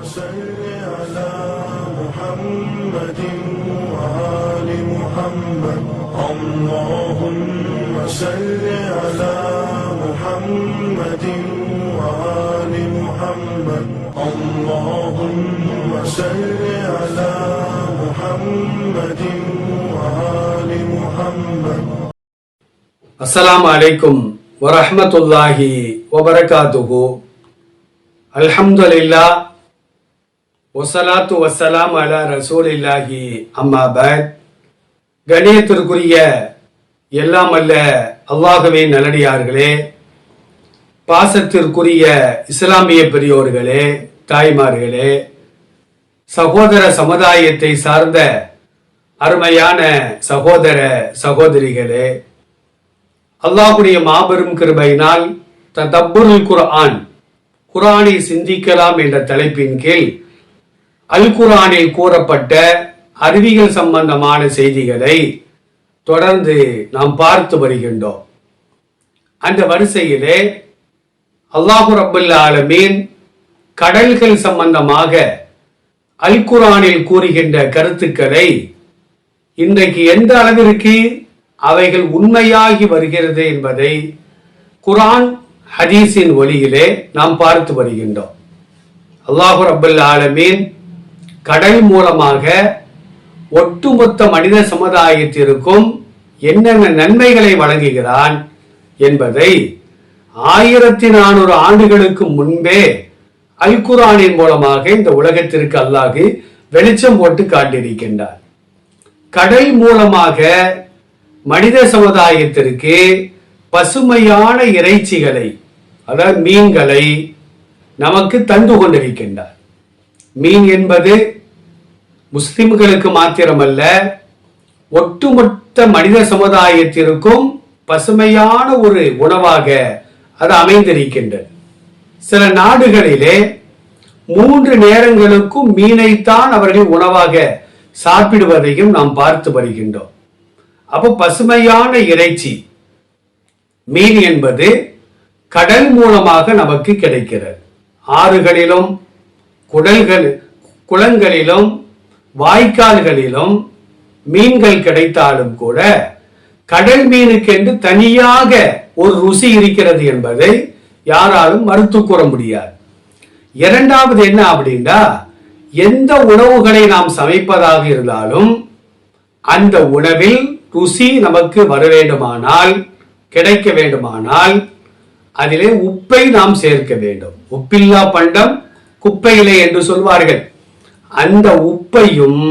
صل على محمد وآل محمد اللهم صل على محمد وآل محمد اللهم صل على محمد وآل محمد. அஸ்ஸலாமு அலைக்கும் வரஹ்மத்துல்லாஹி வபரகாத்துஹு. அல்ஹம்துலில்லாஹ் வஸ்ஸலாத்து வஸ்ஸலாமு அலா ரசூலில்லாஹி அம்மா பஅத். கண்ணியத்திற்குரிய எல்லாம் அல்ல அல்லாஹ்வின் நல்லடியார்களே, பாசத்திற்குரிய இஸ்லாமிய பெரியோர்களே, தாய்மார்களே, சகோதர சமுதாயத்தை சார்ந்த அருமையான சகோதர சகோதரிகளே, அல்லாஹ்வுடைய மாபெரும் கிருபையினால் ததப்புருல் குர்ஆன், குர்ஆனை சிந்திக்கலாம் என்ற தலைப்பின் கீழ் அல் குர்ஆனில் கூறப்பட்ட அறிவியல் சம்பந்தமான செய்திகளை தொடர்ந்து நாம் பார்த்து வருகின்றோம். அந்த வரிசையிலே அல்லாஹு ரப்பல் ஆலமீன் கடல்கள் சம்பந்தமாக அல் குர்ஆனில் கூறுகின்ற கருத்துக்களை இன்றைக்கு எந்த அளவிற்கு அவைகள் உண்மையாகி வருகிறது என்பதை குர்ஆன் ஹதீஸின் ஒளியிலே நாம் பார்த்து வருகின்றோம். அல்லாஹு ரப்பல் ஆலமீன் கடல் மூலமாக ஒட்டுமொத்த மனித சமுதாயத்திற்கும் என்னென்ன நன்மைகளை வழங்குகிறான் என்பதை 1400 ஆண்டுகளுக்கு முன்பே அல் குர்ஆனின் மூலமாக இந்த உலகத்திற்கு அல்லாஹ் வெளிச்சம் போட்டு காட்டியிருக்கின்றார். கடல் மூலமாக மனித சமுதாயத்திற்கு பசுமையான இறைச்சிகளை, அதாவது மீன்களை நமக்கு தந்து கொண்டிருக்கின்றார். மீன் என்பது முஸ்லிம்களுக்கு மாத்திரமல்ல, ஒட்டுமொத்த மனித சமுதாயத்திற்கும் பசுமையான ஒரு உணவாக அது அமைந்திருக்கின்றது. சில நாடுகளிலே 3 நேரங்களுக்கும் மீனைத்தான் அவர்கள் உணவாக சாப்பிடுவதையும் நாம் பார்த்து வருகின்றோம். அப்போ பசுமையான இறைச்சி மீன் என்பது கடல் மூலமாக நமக்கு கிடைக்கிறது. ஆறுகளிலும் குளங்களிலும் வாய்க்கால்களிலும் மீன்கள் கிடைத்தாலும் கூட கடல் மீனுக்கென்று தனியாக ஒரு ருசி இருக்கிறது என்பதை யாராலும் மறுத்து கூற முடியாது. இரண்டாவது என்ன அப்படின்னா, எந்த உணவுகளை நாம் சமைப்பதாக இருந்தாலும் அந்த உணவில் ருசி நமக்கு வர வேண்டுமானால், கிடைக்க வேண்டுமானால் அதிலே உப்பை நாம் சேர்க்க வேண்டும். உப்பில்லா பண்டம் குப்பையிலே என்று சொல்வார்கள். அந்த உப்பையும்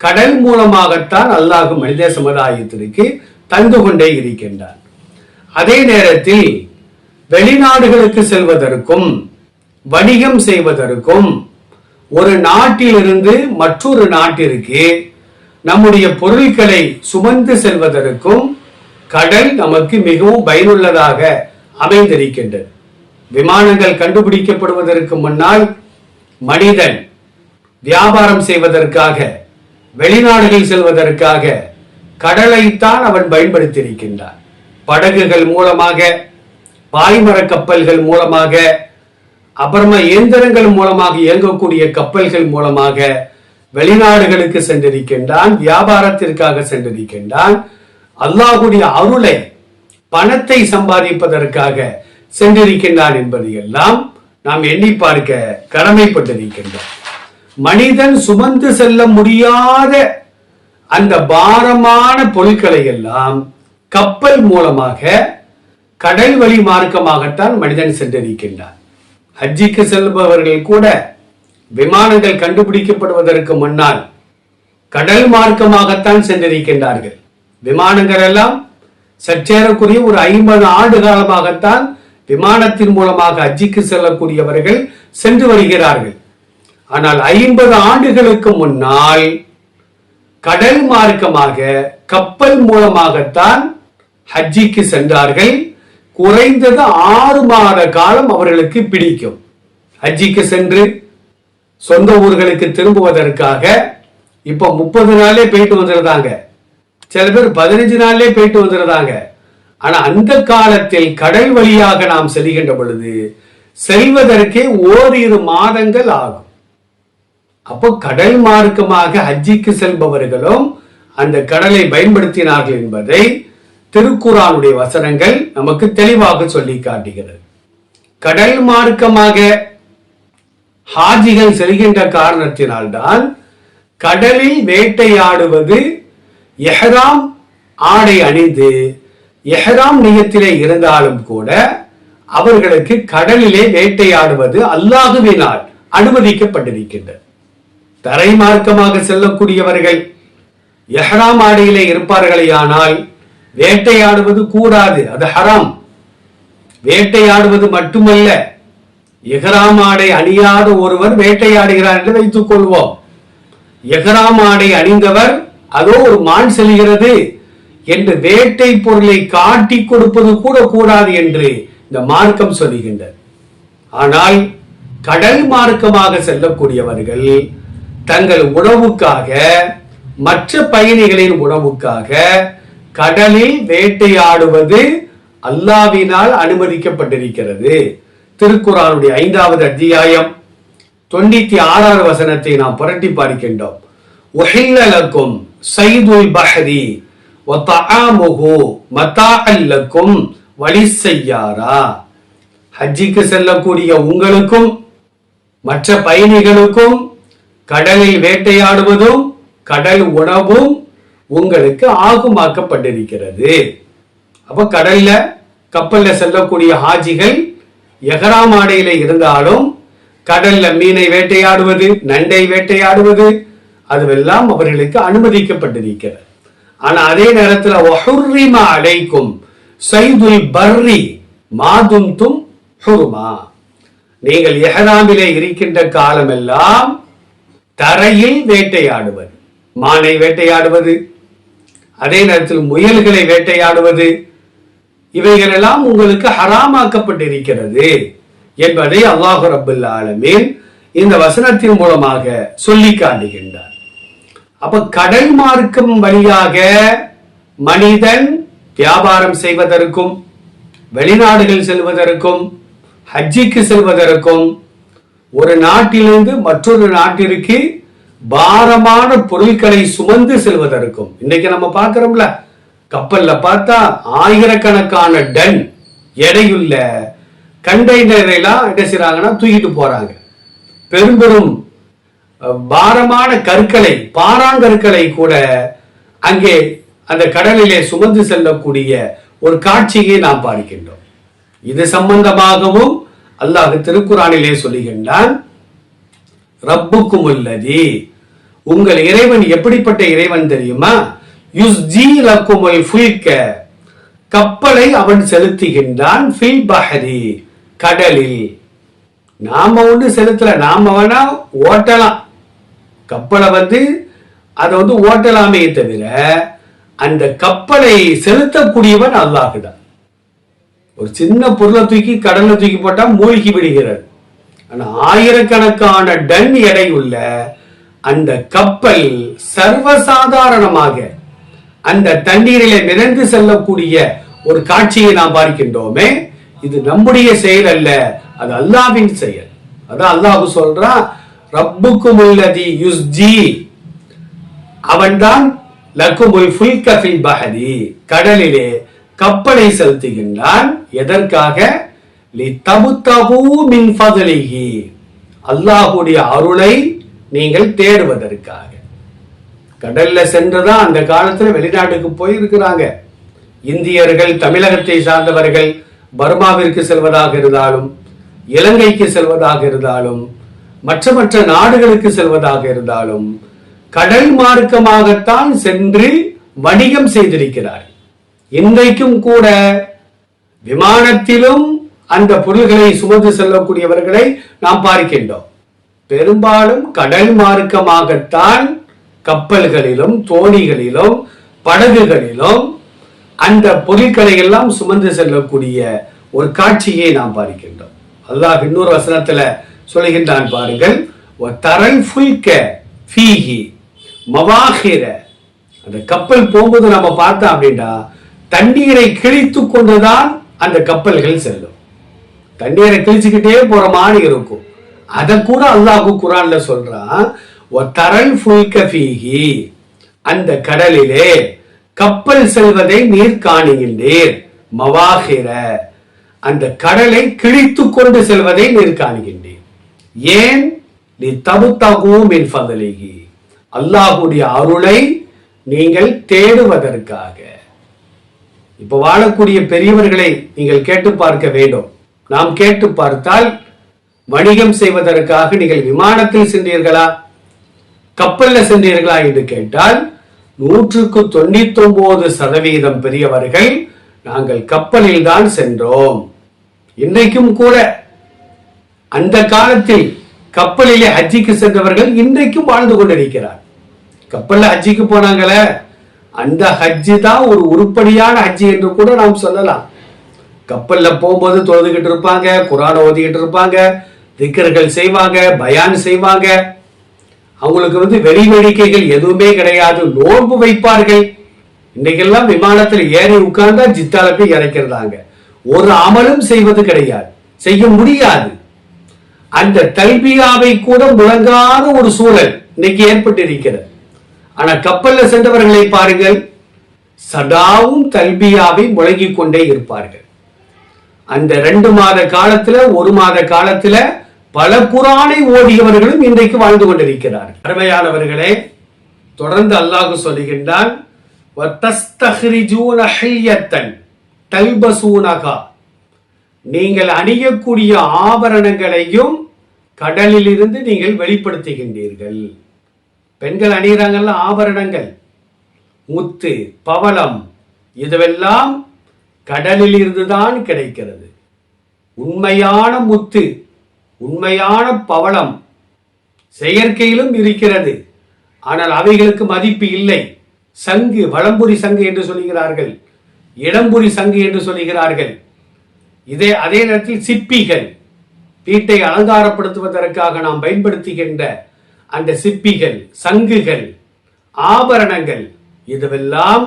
கடல் மூலமாகத்தான் அல்லாஹ் மனித சமுதாயத்திற்கு தந்து கொண்டே இருக்கின்றார். அதே நேரத்தில் வெளிநாடுகளுக்கு செல்வதற்கும் வணிகம் செய்வதற்கும் ஒரு நாட்டிலிருந்து மற்றொரு நாட்டிற்கு நம்முடைய பொருட்களை சுமந்து செல்வதற்கும் கடல் நமக்கு மிகவும் பயனுள்ளதாக அமைந்திருக்கின்றது. விமானங்கள் கண்டுபிடிக்கப்படுவதற்கு முன்னால் மனிதன் வியாபாரம் செய்வதற்காக, வெளிநாடுகள் செல்வதற்காக கடலைத்தான் அவன் பயன்படுத்தி இருக்கின்றான். படகுகள் மூலமாக, பாய்மர கப்பல்கள் மூலமாக, அப்புறமா இயந்திரங்கள் மூலமாக இயங்கக்கூடிய கப்பல்கள் மூலமாக வெளிநாடுகளுக்கு சென்றிருக்கின்றான், வியாபாரத்திற்காக சென்றிருக்கின்றான். அல்லாஹ்வுடைய அருளை, பணத்தை சம்பாதிப்பதற்காக சென்றிருக்கின்றான் என்பது எல்லாம் நாம் எண்ணி பார்க்க கடமைப்பட்டிருக்கின்றோம். மனிதன் சுமந்து செல்ல முடியாத அந்த பாரமான பொருட்களை எல்லாம் கப்பல் மூலமாக, கடல் வழி மார்க்கமாகத்தான் மனிதன் சென்றிருக்கின்றான். ஹஜ்ஜிக்கு செல்பவர்கள் கூட விமானங்கள் கண்டுபிடிக்கப்படுவதற்கு முன்னால் கடல் மார்க்கமாகத்தான் சென்றிருக்கின்றார்கள். விமானங்கள் எல்லாம் சற்றேறக்குரிய ஒரு 50 ஆண்டு காலமாகத்தான் விமானத்தின் மூலமாக ஹஜ்ஜிக்கு செல்லக்கூடியவர்கள் சென்று வருகிறார்கள். ஆனால் 50 ஆண்டுகளுக்கு முன்னால் கடல் மார்க்கமாக, கப்பல் மூலமாகத்தான் ஹஜ்ஜிக்கு சென்றார்கள். குறைந்தது 6 மாத காலம் அவர்களுக்கு பிடிக்கும். ஹஜ்ஜிக்கு சென்று சொந்த ஊர்களுக்கு திரும்புவதற்காக இப்ப 30 நாளே போயிட்டு வந்துருந்தாங்க, சில பேர் 15 நாள்லே போயிட்டு வந்துருந்தாங்க. ஆனா அந்த காலத்தில் கடல் வழியாக நாம் செல்கின்ற பொழுது செல்வதற்கே ஓரிரு மாதங்கள் ஆகும். அப்போ கடல் மார்க்கமாக ஹஜ்ஜிக்கு செல்பவர்களும் அந்த கடலை பயன்படுத்தினார்கள் என்பதை திருக்குர்ஆனுடைய வசனங்கள் நமக்கு தெளிவாக சொல்லி காட்டுகிறது. கடல் மார்க்கமாக ஹாஜிகள் செல்கின்ற காரணத்தினால்தான் கடலில் வேட்டையாடுவது எஹ்ராம் ஆடை அணிந்து எஹ்ராம் நியத்திலே இருந்தாலும் கூட அவர்களுக்கு கடலிலே வேட்டையாடுவது அல்லாஹ்வினால் அனுமதிக்கப்பட்டிருக்கின்றது. தரை மார்க்கமாக செல்லக்கூடியவர்கள் எஹ்ராம் ஆடையிலே இருப்பார்களேயானால் வேட்டையாடுவது கூடாது, அது ஹராம். வேட்டையாடுவது மட்டுமல்ல, எஹ்ராம் ஆடை அணியாத ஒருவர் வேட்டையாடுகிறார் என்று வைத்துக் கொள்வோம். எஹ்ராம் ஆடை அணிந்தவர் அதோ ஒரு மான் செல்கிறது என்று வேட்டை பொருளை காட்டி கொடுப்பது கூட கூடாது என்று இந்த மார்க்கம் சொல்லுகின்றது. ஆனால் கடல் மார்க்கமாக செல்லக்கூடியவர்கள் தங்கள் உணவுக்காக, மற்ற பயணிகளின் உணவுக்காக கடலில் வேட்டையாடுவது அல்லாஹ்வினால் அனுமதிக்கப்பட்டிருக்கிறது. திருக்குர்ஆனுடைய 5வது அத்தியாயம் 96வது வசனத்தை நாம் புரட்டி பார்க்கின்றோம். உஹில்ல லக்கும் ஸைதுல் பஹ்ரி வ தஆமுஹு மதாஅல் லக்கும் வலிஸ்ஸய்யாரா. ஹஜ்ஜிக்கு செல்லக்கூடிய உங்களுக்கும் மற்ற பயணிகளுக்கும் கடலில் வேட்டையாடுவதும் கடல் உணவும் உங்களுக்கு ஆகுமாக்கப்பட்டிருக்கிறது. அப்ப கடல்ல கப்பல்ல செல்லக்கூடிய ஹாஜிகள் எஹ்ராம் ஆடையில இருந்தாலும் கடல்ல மீனை வேட்டையாடுவது, நண்டை வேட்டையாடுவது அதுவெல்லாம் அவர்களுக்கு அனுமதிக்கப்பட்டிருக்கிறது. ஆனா அதே நேரத்தில் வஹுர்ரிம அலைக்கும் ஸைதுல் பர்ரி மாதும்தும் ஹுர்மா. நீங்கள் எஹ்ராமிலே இருக்கின்ற காலமெல்லாம் தரையில் வேட்டையாடுவது, மானை வேட்டையாடுவது, அதே நேரத்தில் முயல்களை வேட்டையாடுவது, இவைகளெல்லாம் உங்களுக்கு ஹராமாக்கப்பட்டிருக்கிறது என்பதை அல்லாஹ் ரப்பல் ஆலமீன் இந்த வசனத்தின் மூலமாக சொல்லி காட்டுகின்றார். அப்ப கடல் மார்க்கம் வழியாக மனிதன் வியாபாரம் செய்வதற்கும், வெளிநாடுகள் செல்வதற்கும், ஹஜ்ஜிக்கு செல்வதற்கும், ஒரு நாட்டிலிருந்து மற்றொரு நாட்டிற்கு பாரமான பொருட்களை சுமந்து செல்வதற்கும், இன்னைக்கு நம்ம பார்க்கிறோம்ல, கப்பல்ல பார்த்தா ஆயிரக்கணக்கான டன் எடையுள்ள கண்டெய்னரை எல்லாம் என்ன செய்றாங்கன்னா தூக்கிட்டு போறாங்க. பெரும் பெரும் பாரமான கற்களை, பாறாங்கற்களை கூட அங்கே அந்த கடலிலே சுமந்து செல்லக்கூடிய ஒரு காட்சியை நாம் பார்க்கின்றோம். இது சம்பந்தமாகவும் அல்லாஹ் திருக்குர்ஆனிலே சொல்லுகின்றான், ரப்புக்குமுல்லதி, உங்கள் இறைவன் எப்படிப்பட்ட இறைவன் தெரியுமா? யுஸ்ஜி லக்குமுல் ஃபுல்க, கப்பலை அவன் செலுத்துகின்றான், ஃபில் பஹரி, கடலில். நாம ஒண்ணு செலுத்தல, நாம வேணா ஓட்டலாம் கப்பலை, அதை ஓட்டலாமே தவிர அந்த கப்பலை செலுத்தக்கூடியவன் அல்லாஹ் தான். ஒரு சின்ன பொருளை தூக்கி கடல்ல தூக்கி போட்டா மூழ்கி விடுகிறது. ஆனா ஆயிரக்கணக்கான டன் எடையுள்ள அந்த கப்பல் சர்வசாதாரணமாக அந்த தண்ணீரிலே மிதந்து செல்லக்கூடிய ஒரு காட்சியை நாம் பார்க்கின்றோமே, இது நம்முடைய செயல் அல்ல, அது அல்லாஹ்வின் செயல். அதான் அல்லாஹ் சொல்றான், ரப்புக்குமுல்லதி யுஸ்ஜி, அவன்தான் லக்குமுல் ஃபுல்க ஃபில் பஹரி, கடலிலே கப்பலை செலுத்துகின்றான். எதற்காக? லிதபுதகு மின் ஃபத்லிஹி, அல்லாஹ்வுடைய அருளை நீங்கள் தேடுவதற்காக. கடல்ல சென்றுதான் அந்த காலத்துல வெளிநாட்டுக்கு போயிருக்கிறாங்க. இந்தியர்கள், தமிழகத்தை சார்ந்தவர்கள் பர்மாவிற்கு செல்வதாக இருந்தாலும், இலங்கைக்கு செல்வதாக இருந்தாலும், மற்ற நாடுகளுக்கு செல்வதாக இருந்தாலும் கடல் மார்க்கமாகத்தான் சென்று வணிகம் செய்திருக்கிறார். இன்றைக்கும் கூட விமானத்திலும் அந்த பொருள்களை சுமந்து செல்லக்கூடியவர்களை நாம் பார்க்கின்றோம். பெரும்பாலும் கடல் மார்க்கமாகத்தான் கப்பல்களிலும், தோணிகளிலும், படகுகளிலும் அந்த பொருட்களை எல்லாம் சுமந்து செல்லக்கூடிய ஒரு காட்சியை நாம் பார்க்கின்றோம். அல்லாஹ் இன்னொரு வசனத்துல சொல்லுகின்றான் பாருங்கள், தரல் ஃபுல்க ஃபீஹி மவாஹிர, அந்த கப்பல் போகும்போது நம்ம பார்த்தோம் அப்படின்னா தண்ணீரை கிழித்து கொண்டுதான் அந்த கப்பல்கள் செல்லும். தண்ணீரை கிழிச்சுக்கிட்டே போற மாதிரி இருக்கும். அதை கூட அல்லாஹ் குர்ஆன்ல சொல்றான், வதரல் ஃபுல்க ஃபீஹி, அந்த கடலிலே கப்பல் செல்வதை நீர் காணுகின்றீர். மவாஹிர, அந்த கடலை கிழித்து கொண்டு செல்வதை நீர் காணுகின்றீர். ஏன்? லிதபுதகு மின் ஃபதலிஹி, அல்லாஹ்வுடைய அருளை நீங்கள் தேடுவதற்காக. இப்ப வாழக்கூடிய பெரியவர்களை நீங்கள் கேட்டு பார்க்க வேண்டும். நாம் கேட்டு பார்த்தால், வணிகம் செய்வதற்காக நீங்கள் விமானத்தில் சென்றீர்களா, கப்பல்ல சென்றீர்களா என்று கேட்டால் 199% பெரியவர்கள் நாங்கள் கப்பலில் தான் சென்றோம். இன்றைக்கும் கூட அந்த காலத்தில் கப்பலிலே ஹஜ்ஜிக்கு சென்றவர்கள் இன்றைக்கும் வாழ்ந்து கொண்டிருக்கிறார். கப்பல்ல ஹஜ்ஜிக்கு போனாங்களே, அந்த ஹஜ்ஜி தான் ஒரு உருப்படியான ஹஜ்ஜி என்று கூட நாம் சொல்லலாம். கப்பல்ல போகும்போது தொழுதுகிட்டு இருப்பாங்க, குர்ஆன் ஓதிக்கிட்டு இருப்பாங்க, திக்ர்கள் செய்வாங்க, பயான் செய்வாங்க. அவங்களுக்கு வெளி வேடிக்கைகள் எதுவுமே கிடையாது. நோன்பு வைப்பார்கள். இன்னைக்கெல்லாம் விமானத்தில் ஏறி உட்கார்ந்தா ஜித்தால போய் இறக்கிறாங்க. ஒரு அமலும் செய்வது கிடையாது, செய்ய முடியாது. அந்த தல்பியாவை கூட முழங்காத ஒரு சூழல் இன்னைக்கு ஏற்பட்டு இருக்கிறது. ஆனா கப்பல்ல சென்றவர்களை பாருங்கள், சதாவும் தல்பியாவை முழங்கிக் கொண்டே இருப்பார்கள். அந்த 2 மாத காலத்துல 1 மாத காலத்துல பல குர்ஆனை ஓதியவர்களும் இன்றைக்கு வாழ்ந்து கொண்டிருக்கிறார்கள். அருமையானவர்களே, தொடர்ந்து அல்லாஹ் சொல்லுகின்றான், வதஸ்தஹ்ரிஜூன ஹில்யத்தன் தல்பசூனகா, நீங்கள் அணியக்கூடிய ஆபரணங்களையும் கடலில் இருந்து நீங்கள் வெளிப்படுத்துகின்றீர்கள். பெண்கள் அணிகிறாங்கல்ல ஆபரணங்கள், முத்து பவளம், இதுவெல்லாம் கடலில் இருந்துதான் கிடைக்கிறது. உண்மையான முத்து, உண்மையான பவளம் செயற்கையிலும் இருக்கிறது, ஆனால் அவைகளுக்கு மதிப்பு இல்லை. சங்கு, வலம்புரி சங்கு என்று சொல்லுகிறார்கள், இடம்புரி சங்கு என்று சொல்லுகிறார்கள். அதே நேரத்தில் சிப்பிகள், வீட்டை அலங்காரப்படுத்துவதற்காக நாம் பயன்படுத்துகின்ற அந்த சிப்பிகள், சங்குகள், ஆபரணங்கள், இதுவெல்லாம்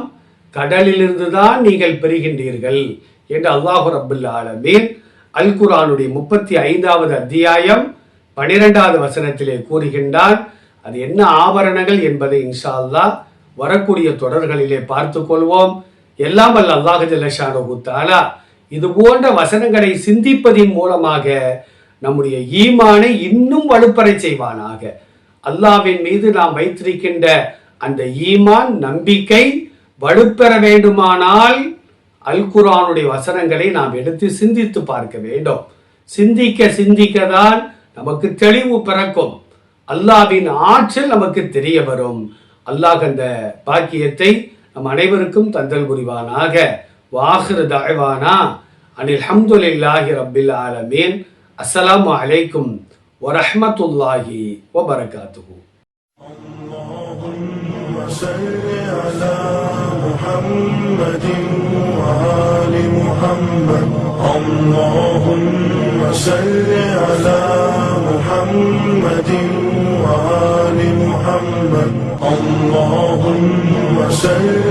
கடலில் இருந்துதான் நீங்கள் பெறுகின்றீர்கள் என்று அல்லாஹ் ரப்பல் ஆலமீன் அல் குர்ஆனுடைய 35வது அத்தியாயம் 12வது வசனத்திலே கூறுகின்றான். அது என்ன ஆபரணங்கள் என்பதை இன்ஷா அல்லாஹ் வரக்கூடிய தொடர்களிலே பார்த்துக் கொள்வோம். எல்லாம் வல்ல அல்லாஹ் ஜல்ல ஷானஹு தஆலா இது போன்ற வசனங்களை சிந்திப்பதின் மூலமாக நம்முடைய ஈமானை இன்னும் வலுப்பறை செய்வானாக. அல்லாஹ்வின் மீது நாம் வைத்திருக்கின்ற அந்த ஈமான் நம்பிக்கை வலுப்பெற வேண்டுமானால் அல் குர்ஆனுடைய வசனங்களை நாம் எடுத்து சிந்தித்து பார்க்க வேண்டும். சிந்திக்க சிந்திக்கதான் நமக்கு தெளிவு பிறக்கும், அல்லாஹ்வின் ஆற்றல் நமக்கு தெரிய வரும். அல்லாஹ் அந்த பாக்கியத்தை நம் அனைவருக்கும் தந்தல் புரிவானாக. வாஹிரு தஅவானா அனில் ஹம்துலில்லாஹி ரப்பில் ஆலமீன். அஸ்ஸலாமு அலைக்கும் வரஹ்மத்துல்லாஹி வபரகாத்துஹு. محمد وآل محمد. اللهم صل على محمد وآل محمد. اللهم صل